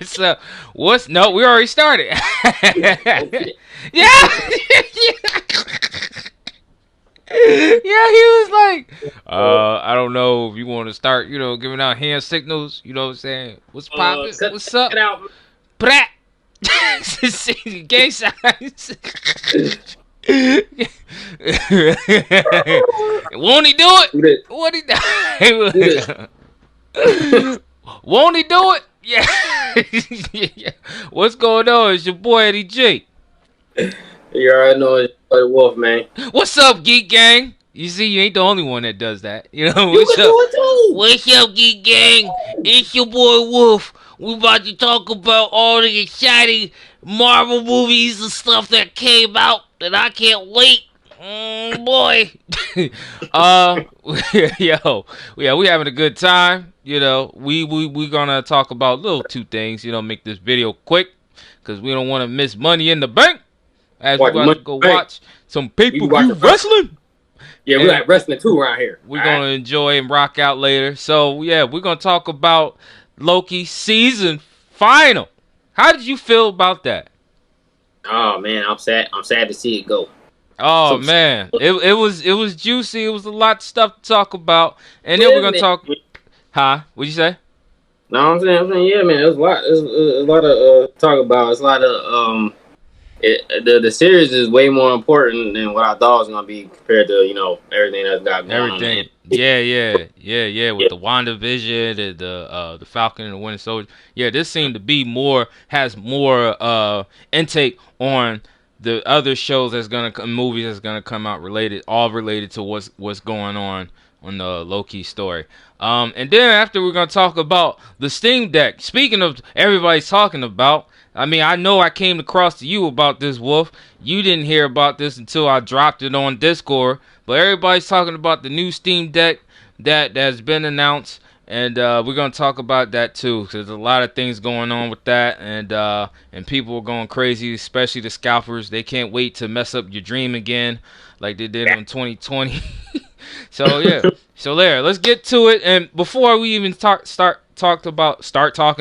So what's no? We already started. Okay. Yeah. Yeah, he was like, I don't know if you want to start, giving out hand signals. You know what I'm saying? What's poppin'? Cut What's that up? out. Brat. Gay signs. Won't he do it? Do this. Won't he Do this. do? Won't he do it? Yeah. Yeah. What's going on? It's your boy Eddie G. You already know it's the Wolf, man. What's up, Geek Gang? You see, you ain't the only one that does that. You What's can up? do it too. What's up, Geek Gang? It's your boy Wolf. We about to talk about all the exciting Marvel movies and stuff that came out that I can't wait. Boy. uh, yeah, we having a good time. We gonna talk about little two things. Make this video quick because we don't want to miss Money in the Bank as we Watch about to Money go Bank. watch some You be pay-per-view watching wrestling. wrestling. Yeah, we And like wrestling too around here. we're All gonna right. enjoy and rock out later. So yeah, we're gonna talk about Loki season final. How did you feel about that? Oh man, I'm sad. I'm sad to see it go. Oh So man, it was juicy. It was a lot of stuff to talk about, and then we're isn't gonna it? talk. Huh? What'd you say? No, I'm saying, yeah, man. There's a lot. There's a lot of talk about. It's a lot of the series is way more important than what I thought it was gonna be compared to everything that's got going on. Everything. And Yeah. yeah, With the WandaVision and the Falcon and the Winter Soldier. Yeah, this seemed to be has more intake on the other shows movies that's gonna come out all related to what's going on the Loki story. And then after we're gonna talk about the Steam Deck. Speaking of everybody's talking about, I mean, I know I came across to you about this, Wolf. You didn't hear about this until I dropped it on Discord. But everybody's talking about the new Steam Deck that's been announced, and we're gonna talk about that too. Cause there's a lot of things going on with that, and people are going crazy, especially the scalpers. They can't wait to mess up your dream again, like they did in 2020. So yeah, so there. Let's get to it. And before we even start talking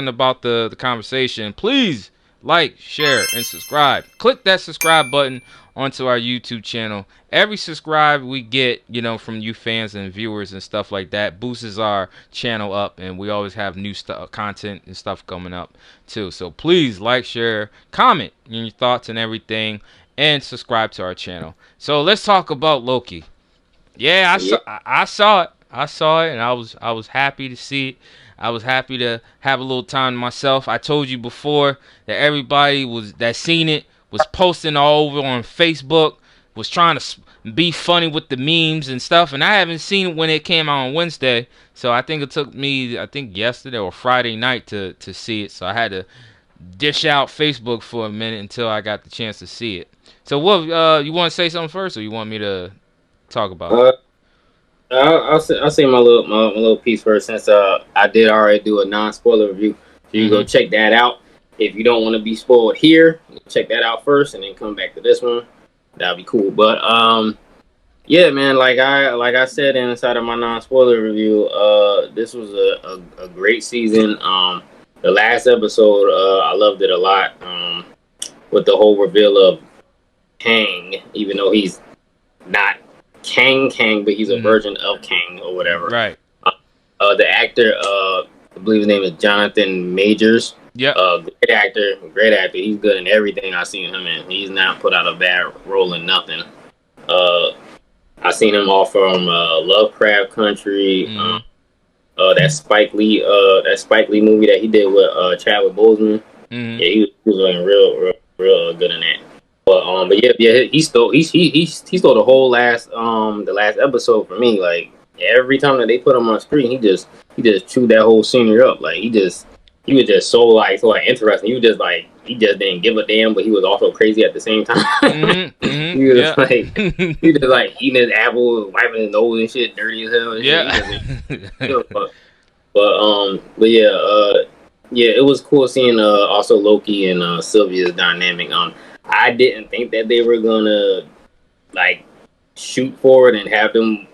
about the conversation, please like, share, and subscribe. Click that subscribe button onto our YouTube channel. Every subscribe we get, from you fans and viewers and stuff like that, boosts our channel up, and we always have new content and stuff coming up too. So please like, share, comment your thoughts and everything, and subscribe to our channel. So let's talk about Loki. Yeah, yeah, I saw it. I saw it, and I was happy to see it. I was happy to have a little time to myself. I told you before that everybody that seen it was posting all over on Facebook, was trying to be funny with the memes and stuff, and I haven't seen it when it came out on Wednesday. So I think it took me, yesterday or Friday night to see it. So I had to dish out Facebook for a minute until I got the chance to see it. So what, you want to say something first, or you want me to talk about it? uh, I'll say my little piece first since I did already do a non-spoiler review. So you go Mm-hmm. check that out. If you don't want to be spoiled here, check that out first and then come back to this one. That'll be cool. But yeah, man, like I said inside of my non-spoiler review, this was a great season. The last episode, I loved it a lot. With the whole reveal of Kang, even though he's not Kang, but he's a version of Kang or whatever. Right. The actor, I believe his name is Jonathan Majors. Yep. Great actor. He's good in everything I've seen him in. He's not put out a bad role in nothing. I seen him all from Lovecraft Country, that Spike Lee movie that he did with Chadwick Boseman. Mm-hmm. Yeah, he was doing real good in that. But yeah, he stole the whole the last episode for me. Like every time that they put him on screen, he just chewed that whole scenery up. Like he was just so interesting. He just didn't give a damn, but he was also crazy at the same time. Mm-hmm. He was he was like eating his apple, wiping his nose and shit, dirty as hell. And shit. But yeah, it was cool seeing also Loki and Sylvia's dynamic. I didn't think that they were gonna shoot forward and have them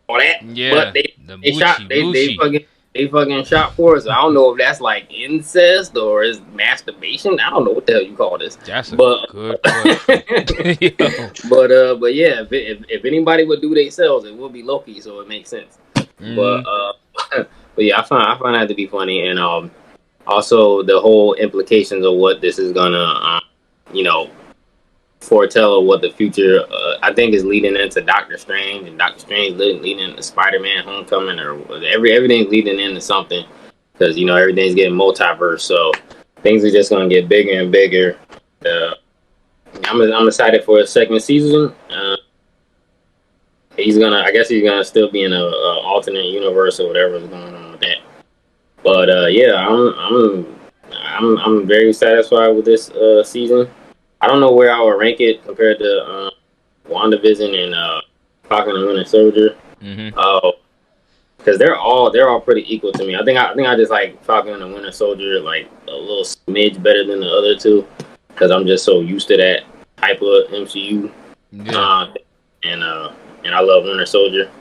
all that. Yeah, But the they shot Bucci. fucking they fucking shot for. So I don't know if that's like incest or is masturbation. I don't know what the hell you call this. That's a But good question. Yo. but yeah, if anybody would do themselves, it would be Loki. So it makes sense. But Mm-hmm. but yeah, I find that to be funny, and also the whole implications of what this is gonna you know foretell of what the future I think is leading into Doctor Strange, and Doctor Strange leading into Spider-Man Homecoming, or everything's leading into something, because everything's getting multiverse, so things are just gonna get bigger and bigger. uh, I'm excited for a second season. I guess he's gonna still be in a alternate universe or whatever is going on with that. But yeah, I'm very satisfied with this season. I don't know where I would rank it compared to WandaVision and Falcon and Winter Soldier. Mm-hmm. Because they're all pretty equal to me. I just like Falcon and Winter Soldier like a little smidge better than the other two, because I'm just so used to that type of MCU. Yeah. And I love Winter Soldier.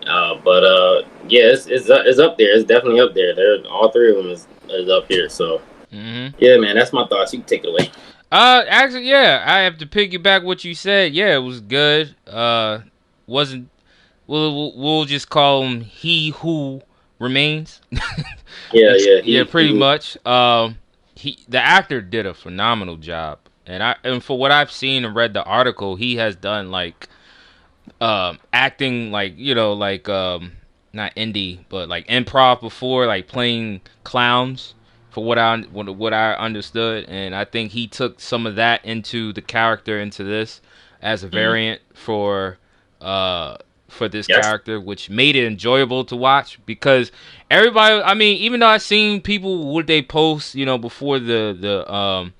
But yeah, it's up there. It's definitely up there. All three of them is up here. So Mm-hmm. yeah, man, that's my thoughts. You can take it away. Actually, yeah, I have to piggyback what you said. Yeah, it was good. Wasn't. We'll just call him He Who Remains. Yeah, yeah, Yeah, pretty much. The actor did a phenomenal job, and for what I've seen and read the article, he has done like acting like not indie but like improv before, like playing clowns, for what I understood, and I think he took some of that into the character into this as a variant for this Yes. character, which made it enjoyable to watch, because everybody, I mean, even though I've seen people what they post, before I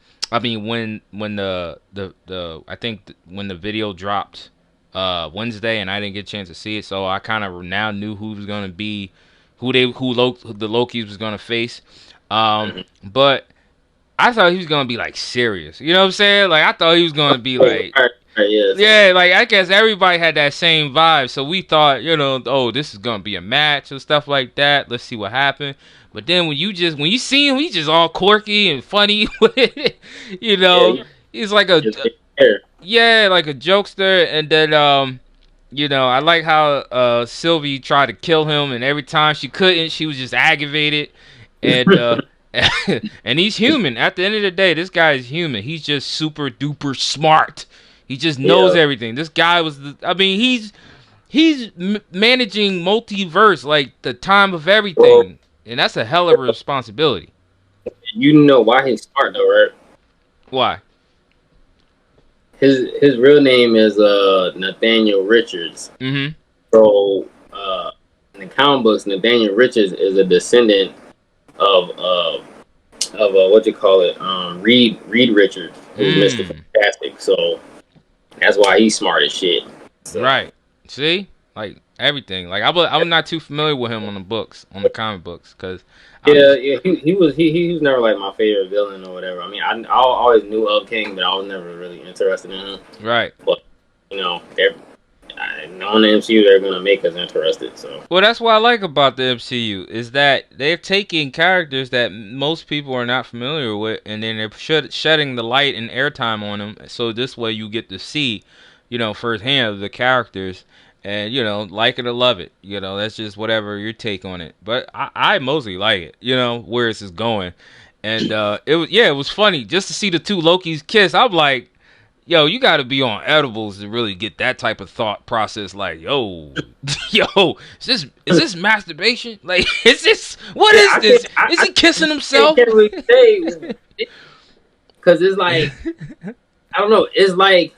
mean, when the I think when the video dropped Wednesday, and I didn't get a chance to see it, so I kind of now knew who was gonna be, who the Lokis was gonna face. But I thought he was gonna be like serious. You know what I'm saying? Like, I thought he was gonna be like, Yes. yeah, like I guess everybody had that same vibe. So we thought, oh, this is gonna be a match and stuff like that. Let's see what happened. But then when you see him, he's just all quirky and funny with it. Yeah, He's like a like a jokester. And then I like how Sylvie tried to kill him, and every time she couldn't, she was just aggravated. And and he's human. At the end of the day, this guy is human. He's just super duper smart. He just knows everything. This guy he's managing multiverse, like the time of everything, and that's a hell of a responsibility. You know why he's smart though, right? Why? His real name is Nathaniel Richards. Mm-hmm. So in the comic books, Nathaniel Richards is a descendant of what you call it, Reed Richards, who's Mr. Fantastic. So that's why he's smart as shit. So. Right. See, like everything. Like I'm not too familiar with him on the comic books, because he was never like my favorite villain or whatever. I mean, I always knew of King, but I was never really interested in him. Right. But knowing the MCU, they're gonna make us interested. So well, that's what I like about the MCU, is that they're taking characters that most people are not familiar with, and then they're shedding the light and airtime on them. So this way, you get to see, firsthand the characters, and like it or love it. That's just whatever your take on it. But I mostly like it. Where this is going, and it was funny just to see the two Lokis kiss. I'm like, yo, you got to be on edibles to really get that type of thought process. Like, yo, is this masturbation? Like, what is this? Is he kissing himself? I can't really say, because it's like, I don't know. It's like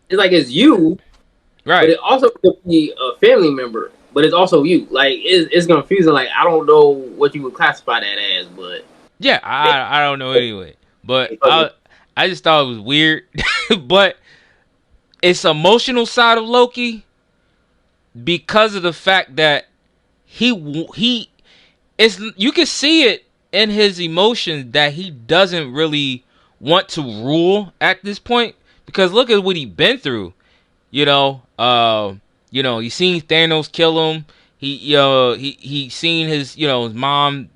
it's you, right? But it also could be a family member, but it's also you. Like, it's confusing. Like, I don't know what you would classify that as, but yeah, I don't know anyway. But I just thought it was weird. But it's emotional side of Loki, because of the fact that he is, you can see it in his emotions that he doesn't really want to rule at this point, because look at what he's been through. He's seen Thanos kill him. he seen his his mom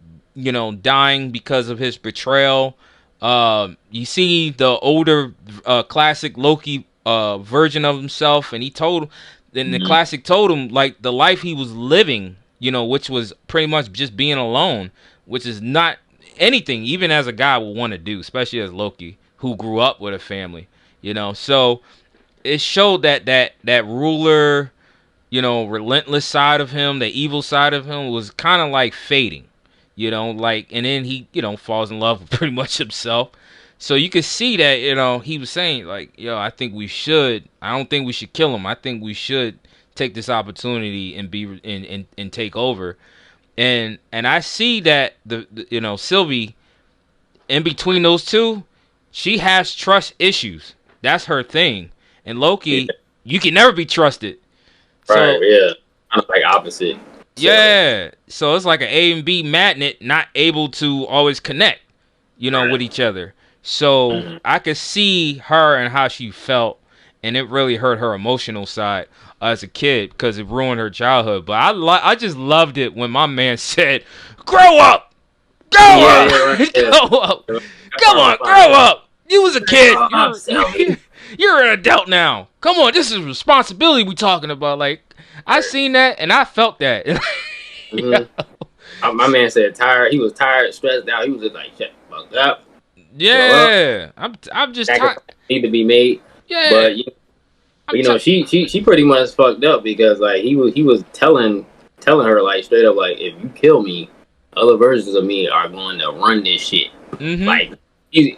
dying because of his betrayal. You see the older classic Loki version of himself, and he told then the Mhm. classic told him like the life he was living, which was pretty much just being alone, which is not anything even as a guy would want to do, especially as Loki who grew up with a family. So it showed that ruler, relentless side of him, the evil side of him was kind of like fading, like, and then he, falls in love with pretty much himself. So you could see that, he was saying like, yo, I don't think we should kill him. I think we should take this opportunity and be and take over. And I see that the Sylvie in between those two, she has trust issues. That's her thing. And Yeah, Loki, you can never be trusted. right. So Yeah, kind of like opposite. So like, yeah, so it's like an A and B magnet, not able to always connect, with right. each other. So Mhm. I could see her and how she felt, and it really hurt her emotional side as a kid because it ruined her childhood. But I just loved it when my man said, "Grow up, grow Yeah, up, yeah, right. Yeah. grow up, That come part was on, fire. grow up. You was a kid, Grow up, Sylvie. you're an adult now. Come on, this is responsibility we talking about." Like I seen that and I felt that. Yeah. Hmm. My man said tired. He was tired, stressed out. He was just like, shut the fuck up, grow up. Yeah, I'm just tired. Sacrifice need to be made. Yeah, But I'm she pretty much fucked up because like he was telling her like straight up like if you kill me, other versions of me are going to run this shit. Mm-hmm. Like he's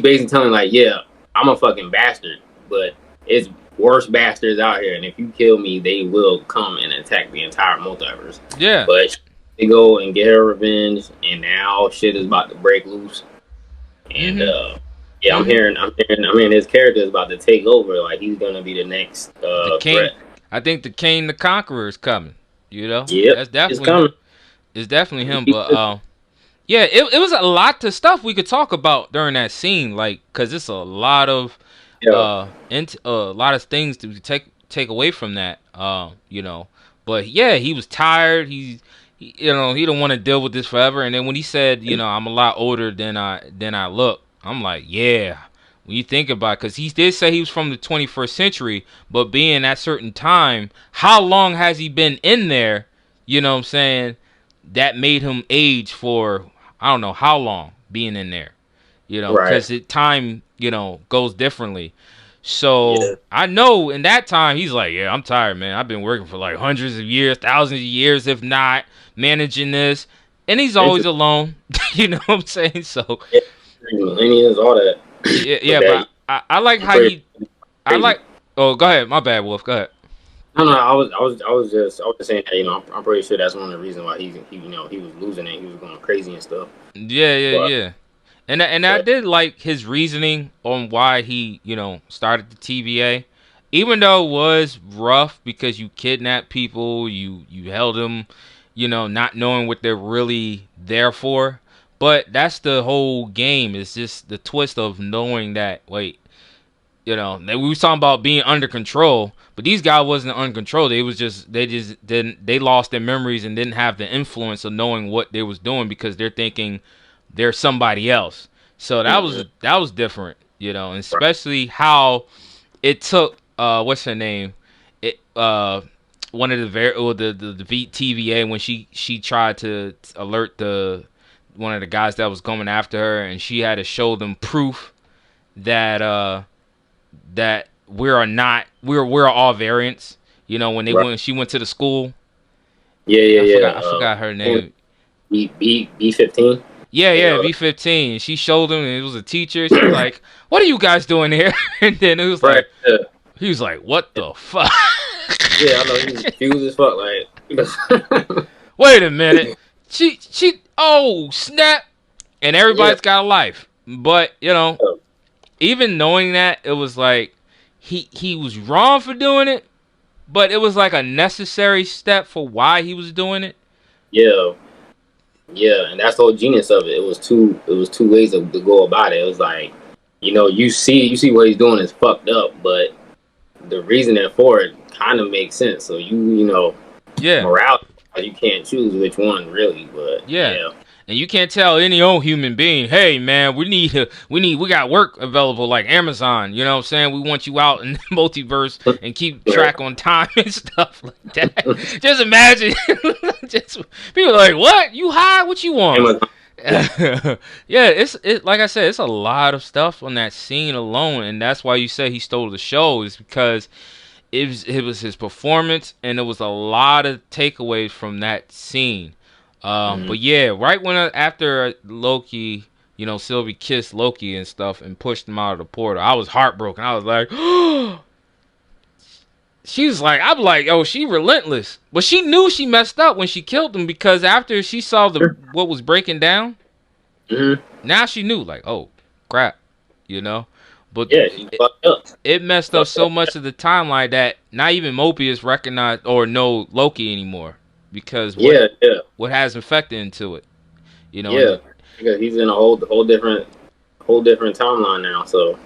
basically telling like yeah I'm a fucking bastard, but it's worse bastards out here, and if you kill me, they will come and attack the entire multiverse. Yeah. But they go and get her revenge, and now shit is about to break loose. And Mm-hmm. yeah, Mm-hmm. I'm hearing his character is about to take over. Like he's gonna be the next The king. threat. I think the king, the conqueror, is coming. Yep, That's it's definitely coming. it's definitely him. But yeah, it was a lot of stuff we could talk about during that scene, like, cause it's a lot of Yeah, a lot of things to take away from that. But yeah, he was tired. He don't want to deal with this forever. And then when he said, I'm a lot older than I look, I'm like, yeah. When you think about it, because he did say he was from the 21st century, but being at certain time, how long has he been in there? You know what I'm saying? That made him age for I don't know how long being in there. right. Because time goes differently. So Yeah, I know in that time he's like, yeah, I'm tired, man. I've been working for like hundreds of years, thousands of years, if not managing this, and he's always basically, alone. You know what I'm saying? So yeah, millennials, all that. yeah, But yeah. that But I like how crazy. I like. Oh, go ahead. My bad, Wolf. Go ahead. No, no, I was just saying that I'm pretty sure that's one of the reasons why he was losing it. He was going crazy and stuff. Yeah, yeah, But yeah. And I but did like his reasoning on why he started the TVA, even though it was rough because you kidnapped people, you held them, not knowing what they're really there for. But that's the whole game. It's just the twist of knowing that wait, we was talking about being under control, but these guys wasn't under control. They lost their memories and didn't have the influence of knowing what they was doing because they're thinking they're somebody else. So mhm, that was different, and right. especially how it took what's her name, it one of the the TVA when she tried to alert the one of the guys that was coming after her, and she had to show them proof that that we're all variants. Right. When she went to the school, Yeah, yeah, yeah. I forgot her And name. B15. Yeah, And yeah, V15. She showed him, and it was a teacher. She was like, "What are you guys doing here?" And then it was right. like, he was like, "What the fuck?" Yeah, I know he was confused as fuck. Like, Wait a minute. Oh snap! And yeah, everybody's got a life, but even knowing that, it was like he was wrong for doing it, but it was like a necessary step for why he was doing it. yeah, yeah, and that's the whole genius of it. It was two ways to go about it. It was like, you see what he's doing is fucked up, but the reasoning for it kind of makes sense. So morality you can't choose which one really. But Yeah. yeah, And you can't tell any old human being, hey man, we got work available like Amazon, you know what I'm saying? We want you out in the multiverse and keep track on time and stuff like that. Just imagine just people are like, what? You high? What you want? Amazon. Yeah, it like I said, it's a lot of stuff on that scene alone, and that's why you say he stole the show, is because it was his performance, and there was a lot of takeaways from that scene. But yeah, right when after Loki, Sylvie kissed Loki and stuff and pushed him out of the portal, I was heartbroken. I was like, she was like, I'm like, oh, she relentless. But she knew she messed up when she killed him, because after she saw what was breaking down, now she knew, like, oh crap, you know. But Yeah, she fucked up. it messed up so much of the timeline that not even Mobius recognized or know Loki anymore, because what has infected into it, Yeah, because he's in a whole different timeline now. So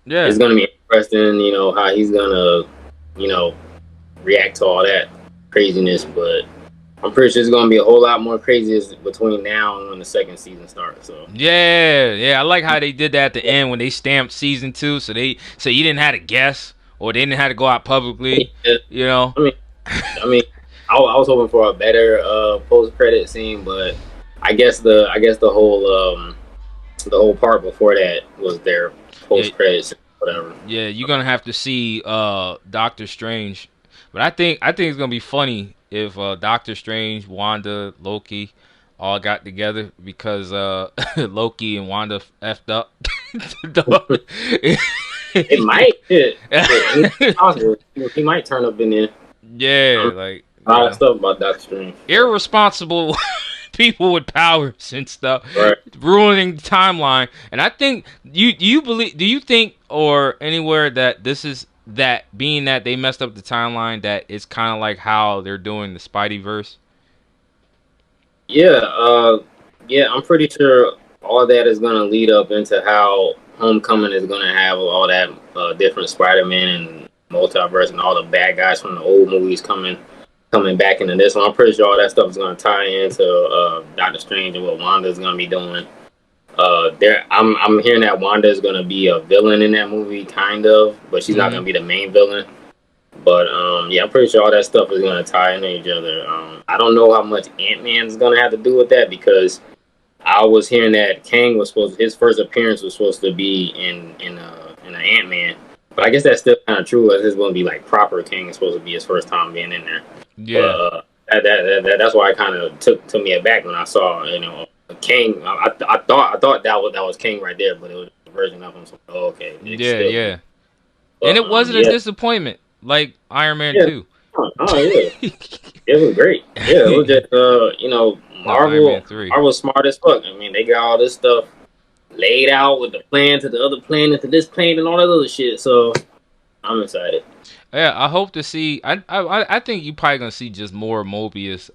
yeah, it's gonna be interesting, how he's gonna, react to all that craziness. But I'm pretty sure it's gonna be a whole lot more craziness between now and when the second season starts. So yeah, I like how they did that at the end when they stamped season 2, so you didn't have to guess, or they didn't have to go out publicly, I mean, I was hoping for a better post credit scene, but I guess the whole part before that was their post credits, whatever. Yeah, you're gonna have to see Doctor Strange, but I think it's gonna be funny if Doctor Strange, Wanda, Loki all got together, because Loki and Wanda effed up. It might. It's possible. He might turn up in there. Yeah, like a lot of stuff about Doctor Strange. Irresponsible people with powers and stuff, right, ruining the timeline. And I think do you think, or anywhere, that this is that, being that they messed up the timeline, that it's kind of like how they're doing the Spideyverse? Yeah, I'm pretty sure all that is gonna lead up into how Homecoming is gonna have all that different Spider-Man and multiverse and all the bad guys from the old movies coming back into this one. I'm pretty sure all that stuff is gonna tie into Doctor Strange and what Wanda's gonna be doing. I'm hearing that Wanda is gonna be a villain in that movie, kind of, but she's not gonna be the main villain. But yeah, I'm pretty sure all that stuff is gonna tie into each other. I don't know how much Ant-Man's gonna have to do with that, because I was hearing that Kang his first appearance was supposed to be in an Ant-Man, but I guess that's still kind of true. As it's going to be like proper Kang is supposed to be his first time being in there. Yeah, that's why it kind of took me aback when I saw Kang. I thought that was Kang right there, but it was a version of him. So okay, yeah. But, and it wasn't a disappointment like Iron Man 2. Oh yeah, it was great. Yeah, it was just Marvel's smart as fuck. I mean, they got all this stuff laid out with the plan to the other planet to this planet and all that other shit. So I'm excited. Yeah, I hope to see. I think you're probably gonna see just more Mobius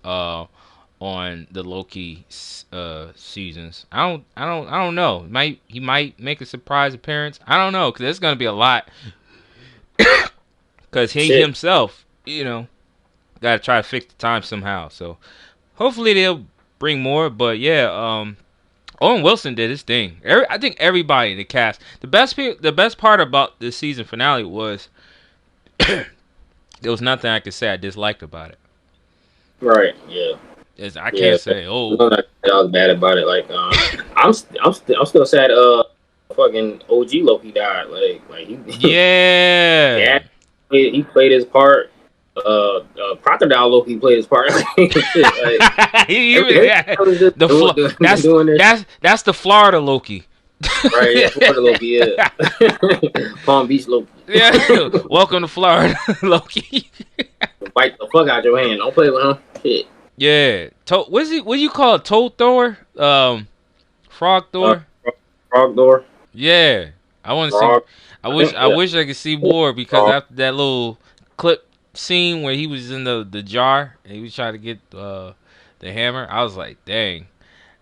on the Loki seasons. I don't know. He might make a surprise appearance. I don't know, because there's gonna be a lot. Because he himself, got to try to fix the time somehow. So hopefully they'll bring more. But yeah, Owen Wilson did his thing. I think everybody in the cast. The best part about the season finale was there was nothing I could say I disliked about it. Right. Yeah. I can't say. Oh, I was bad about it. Like, I'm still sad. Fucking OG Loki died. Like he. Yeah. He played his part. Crocodile Loki played his part. That's the Florida Loki. Right, yeah, Florida Loki, yeah. Palm Beach Loki. Yeah, welcome to Florida, Loki. Bite the fuck out your hand. Don't play with him. Shit. Yeah. What do you call it? Toad Thor? Frog Thor? Frog Thor? Yeah. I want to see. I wish I could see more, because after that little clip scene where he was in the jar and he was trying to get the hammer, I was like, dang.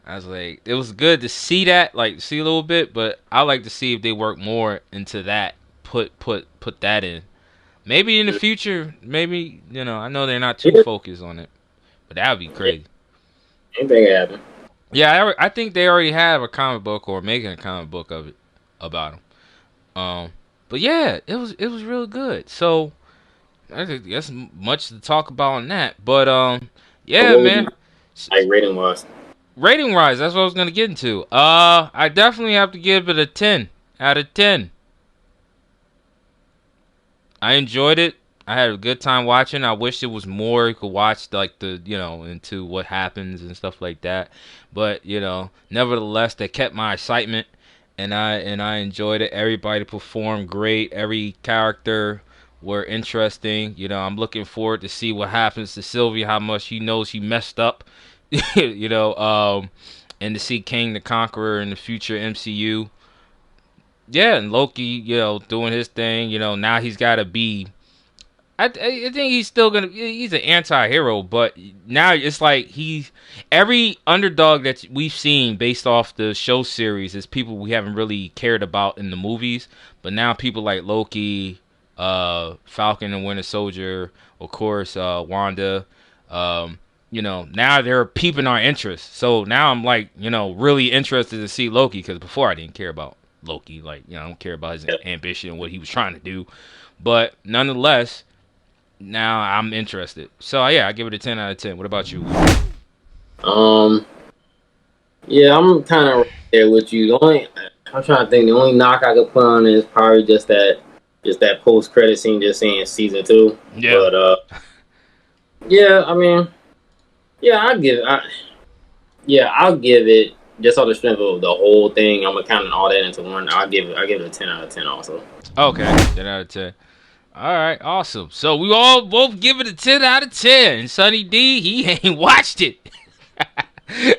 I was like, it was good to see that, like see a little bit, but I like to see if they work more into that. Put that in. Maybe in the future. Maybe I know they're not too focused on it, But that would be crazy. Anything can happen. Yeah, I think they already have a comic book or making a comic book of it about him. But yeah, it was real good. So I think that's much to talk about on that. But So yeah, what would you man. like rating was? Rating wise, that's what I was gonna get into. I definitely have to give it a 10 out of 10. I enjoyed it. I had a good time watching. I wish it was more. You could watch like into what happens and stuff like that. But nevertheless, they kept my excitement, and I enjoyed it. Everybody performed great. Every character were interesting. I'm looking forward to see what happens to Sylvia. How much he knows he messed up. And to see King the Conqueror in the future MCU. Yeah, and Loki, doing his thing. Now he's got to be. I think he's still gonna. He's an anti-hero, but now it's like every underdog that we've seen based off the show series is people we haven't really cared about in the movies. But now people like Loki, Falcon and Winter Soldier, of course, Wanda. Now they're peeping our interest. So now I'm like, really interested to see Loki because before I didn't care about Loki. Like, I don't care about his ambition and what he was trying to do. But nonetheless, now I'm interested. So yeah, I give it a 10 out of 10. What about you? Yeah, I'm kind of right there with you. I'm trying to think. The only knock I could put on it is probably just that post credit scene, just saying season 2. Yeah. But yeah, I mean, yeah, I'll give it just on the strength of the whole thing. I'm counting all that into one. I'll give it a 10 out of 10 also. Okay, 10 out of 10. All right, awesome. So we all both give it a 10 out of 10. And Sonny D, he ain't watched it.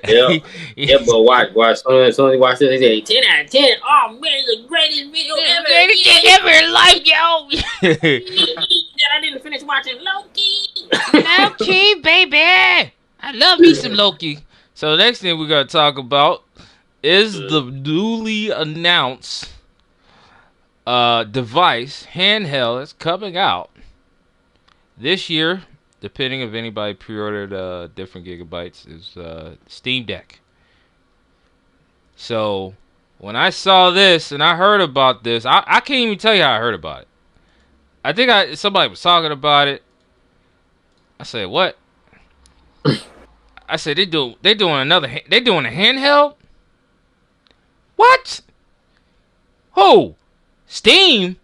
Yeah, yeah, but watch. As soon as he watched this, he said 10 out of 10. Oh man, it's the greatest video ever. Ever in life, yo. I didn't finish watching Loki. Loki, baby. I love me some Loki. So the next thing we're gonna talk about is the newly announced device, handheld, that's coming out this year. Depending if anybody pre-ordered different gigabytes, is Steamdeck. So when I saw this and I heard about this, I can't even tell you how I heard about it. I think somebody was talking about it. I said, what? I said they doing a handheld. What? Who? Steam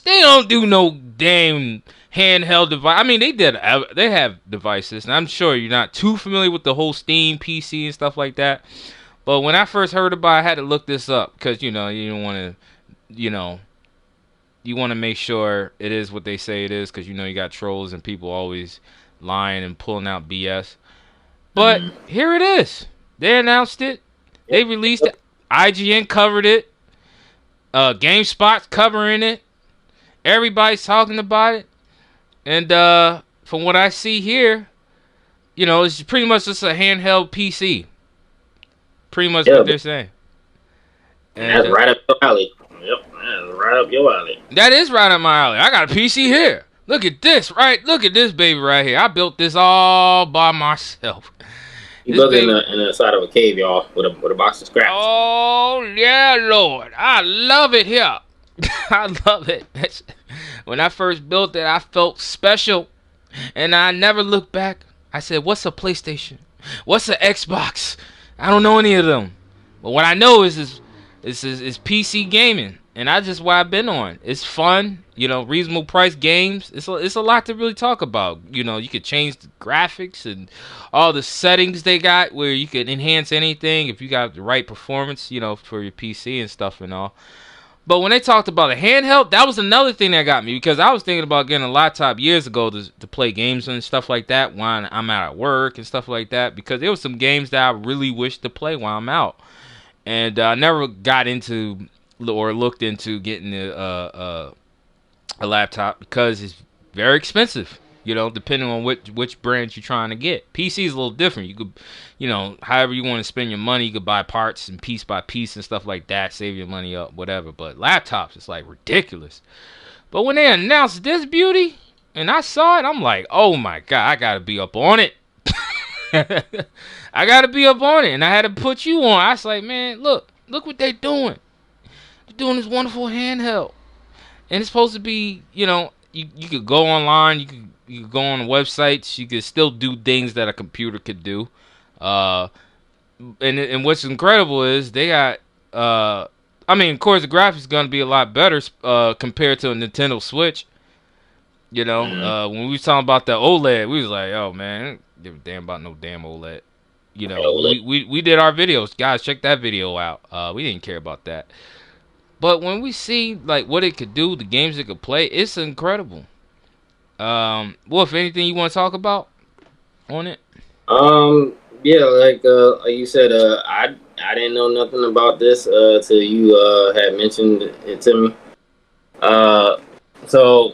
don't do no damn handheld device. I mean, they have devices, and I'm sure you're not too familiar with the whole Steam PC and stuff like that. But when I first heard about it, I had to look this up because you don't want to, you want to make sure it is what they say it is because you got trolls and people always lying and pulling out BS. But here it is. They announced it. They released it. IGN covered it. GameSpot's covering it. Everybody's talking about it. And from what I see here, it's pretty much just a handheld PC. Pretty much what they're saying. And that's right up your alley. Yep, that's right up your alley. That is right up my alley. I got a PC here. Look at this, right? Look at this baby right here. I built this all by myself. You built it in the side of a cave, y'all, with a box of scraps. Oh, yeah, Lord. I love it here. I love it. When I first built it, I felt special. And I never looked back. I said, what's a PlayStation? What's an Xbox? I don't know any of them. But what I know is PC gaming. And that's just what I've been on. It's fun. Reasonable price games. It's a lot to really talk about. You could change the graphics and all the settings they got where you could enhance anything if you got the right performance, for your PC and stuff and all. But when they talked about a handheld, that was another thing that got me because I was thinking about getting a laptop years ago to play games and stuff like that when I'm out at work and stuff like that because there was some games that I really wish to play while I'm out. And I never got into or looked into getting a laptop because it's very expensive. Depending on which brand you're trying to get. PC is a little different. You could, however you want to spend your money, you could buy parts and piece by piece and stuff like that, save your money up, whatever. But laptops, it's like ridiculous. But when they announced this beauty and I saw it, I'm like, oh my God, I gotta be up on it. I gotta be up on it, and I had to put you on. I was like, man, look what they doing. They're doing this wonderful handheld, and it's supposed to be, you could go online, you could go on websites, you could still do things that a computer could do. Uh, and what's incredible is they got, I mean, of course, the graphics is gonna be a lot better compared to a Nintendo Switch. When we was talking about the OLED, we was like, oh man, I don't give a damn about no damn OLED. We did our videos, guys. Check that video out. We didn't care about that. But when we see like what it could do, the games it could play, it's incredible. Wolf, anything you want to talk about on it? Yeah, like you said, I didn't know nothing about this till you had mentioned it to me. So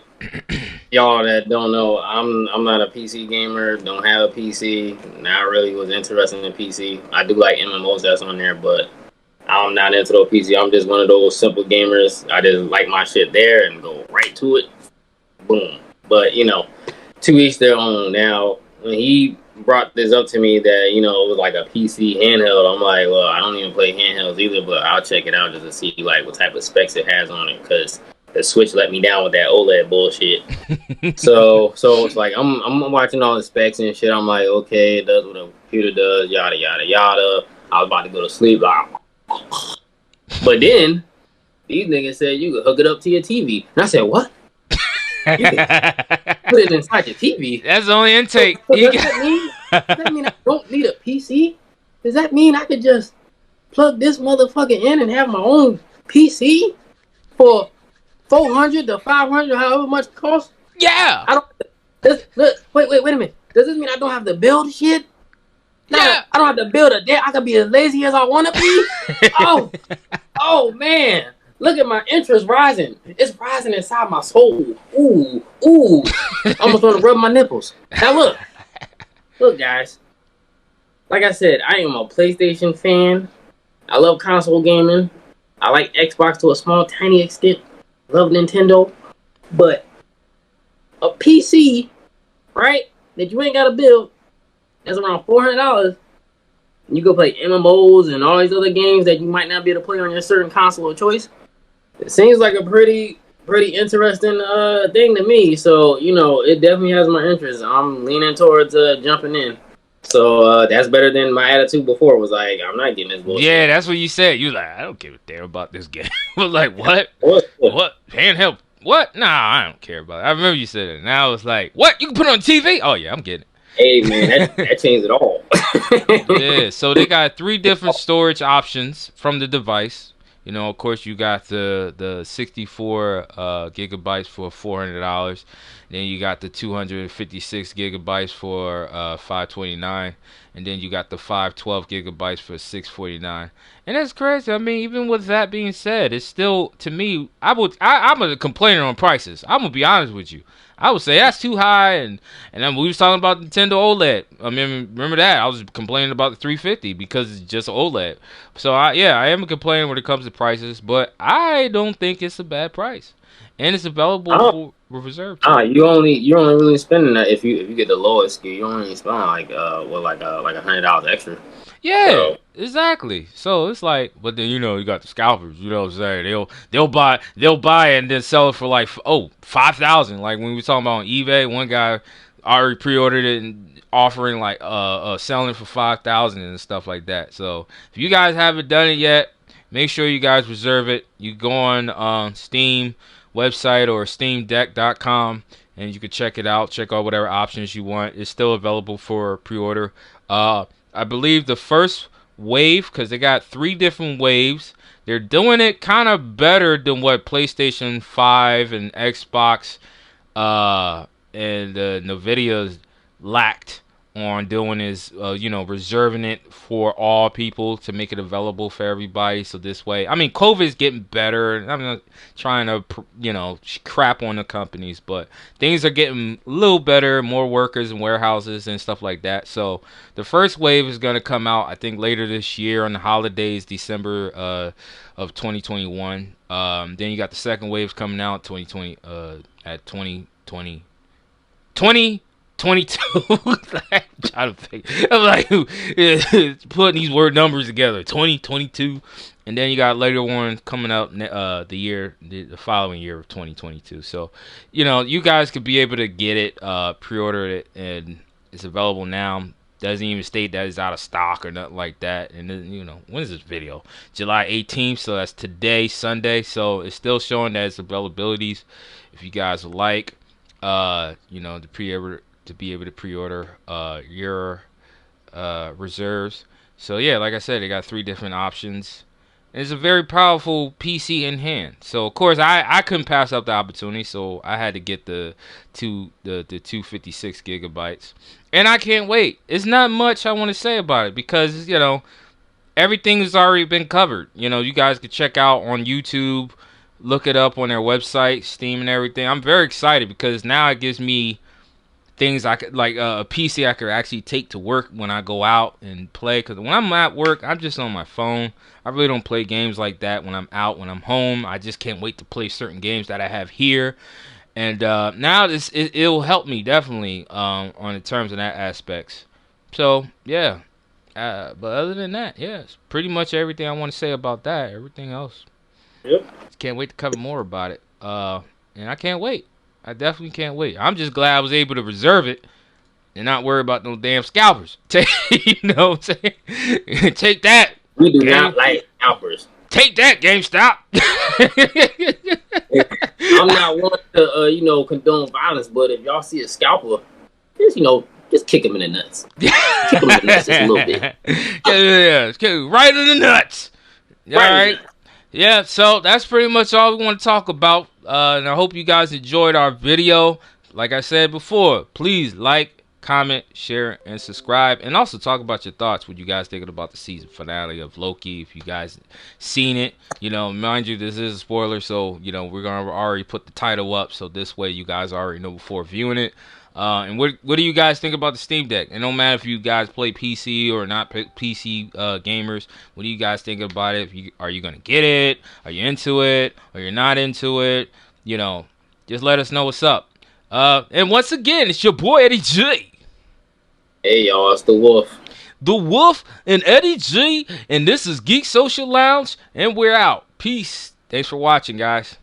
y'all that don't know, I'm not a PC gamer. Don't have a PC. Not really was interested in PC. I do like MMOs that's on there, but I'm not into the PC. I'm just one of those simple gamers. I just like my shit there and go right to it. Boom. But to each their own. Now, when he brought this up to me that it was like a PC handheld, I'm like, well, I don't even play handhelds either, but I'll check it out just to see like what type of specs it has on it, because the Switch let me down with that OLED bullshit. so it's like I'm watching all the specs and shit. I'm like, okay, it does what a computer does, yada yada yada. I was about to go to sleep, like, but then these niggas said you could hook it up to your TV, and I said, what? You can put it inside your TV. That's the only intake. So does that mean I don't need a PC? Does that mean I could just plug this motherfucker in and have my own PC for $400 to $500, however much it costs? Yeah. I don't. Wait a minute. Does this mean I don't have to build shit? No, yeah. I don't have to build a deck. I can be as lazy as I want to be. Oh man. Look at my interest rising. It's rising inside my soul. Ooh. Almost want to rub my nipples. Now look, guys. Like I said, I am a PlayStation fan. I love console gaming. I like Xbox to a small, tiny extent. Love Nintendo. But a PC, right, that you ain't got to build, that's around $400. You go play MMOs and all these other games that you might not be able to play on your certain console of choice. It seems like a pretty interesting thing to me. So, it definitely has my interest. I'm leaning towards jumping in. So that's better than my attitude before. Was like, I'm not getting this bullshit. Yeah, that's what you said. You like, I don't give a damn about this game. I was like, what? What? Handheld? What? Nah, I don't care about it. I remember you said it. Now it's like, what? You can put it on TV? Oh, yeah, I'm getting it. Hey, man, that changed it all. Yeah, so they got 3 different storage options from the device. Of course, you got the 64 gigabytes for $400. Then you got the 256 gigabytes for $529, and then you got the 512 gigabytes for $649. And that's crazy. I mean, even with that being said, it's still, to me, I'm a complainer on prices. I'm gonna be honest with you. I would say that's too high, and then we was talking about Nintendo OLED. I mean, remember that? I was complaining about the 350 because it's just OLED. So I am complaining when it comes to prices, but I don't think it's a bad price, and it's available for reserve. You only really spending that if you get the lowest SKU. You only spend like $100 extra. Yeah, so. Exactly. So it's like, but then you got the scalpers. You know what I'm saying? They'll buy and then sell it for like $5,000. Like when we were talking about on eBay, one guy already pre-ordered it and offering like selling for $5,000 and stuff like that. So if you guys haven't done it yet, make sure you guys reserve it. You go on Steam website or Steamdeck.com and you can check it out. Check out whatever options you want. It's still available for pre-order. I believe the first wave, because they got 3 different waves, they're doing it kind of better than what PlayStation 5 and Xbox and NVIDIA lacked on doing is, reserving it for all people to make it available for everybody. So this way, I mean, COVID is getting better. I'm not trying to, crap on the companies, but things are getting a little better, more workers in warehouses and stuff like that. So the first wave is going to come out, I think, later this year on the holidays, December of 2021. Then you got the second waves coming out 2020 at 2020. 22. I'm trying to think. I'm like, putting these word numbers together. 20, 22. And then you got later one coming out the following year of 2022. So, you guys could be able to get it, pre-order it, and it's available now. Doesn't even state that it's out of stock or nothing like that. And then, when is this video? July 18th, so that's today, Sunday. So it's still showing that it's availabilities. If you guys would like, to be able to pre-order your reserves. So yeah, like I said, they got 3 different options. And it's a very powerful PC in hand. So of course I couldn't pass up the opportunity, so I had to get the 256 gigabytes. And I can't wait. It's not much I want to say about it because everything has already been covered. You guys could check out on YouTube, look it up on their website, Steam and everything. I'm very excited because now it gives me things I could, like a PC I could actually take to work when I go out and play. Because when I'm at work, I'm just on my phone. I really don't play games like that when I'm out. When I'm home, I just can't wait to play certain games that I have here. And now it'll help me definitely on the terms of that aspects. So yeah, but other than that, yeah, it's pretty much everything I want to say about that. Everything else, Yep. can't wait to cover more about it. And I can't wait. I definitely can't wait. I'm just glad I was able to reserve it and not worry about no damn scalpers. You know what I'm saying? Take that. We do not like scalpers. Take that, GameStop. I'm not one to condone violence, but if y'all see a scalper, just kick him in the nuts. Kick him in the nuts just a little bit. Yeah. Right in the nuts. All right. Yeah, so that's pretty much all we want to talk about. And I hope you guys enjoyed our video. Like I said before, please like, comment, share, and subscribe. And also talk about your thoughts. What you guys thinking about the season finale of Loki? If you guys seen it, mind you, this is a spoiler. So, we're going to already put the title up. So this way you guys already know before viewing it. And what do you guys think about the Steam Deck? And no matter if you guys play PC or not PC gamers, what do you guys think about it? Are you gonna get it? Are you into it? Or you're not into it? Just let us know what's up. And once again, it's your boy Eddie G. Hey y'all, it's the Wolf. The Wolf and Eddie G. And this is Geek Social Lounge, and we're out. Peace. Thanks for watching, guys.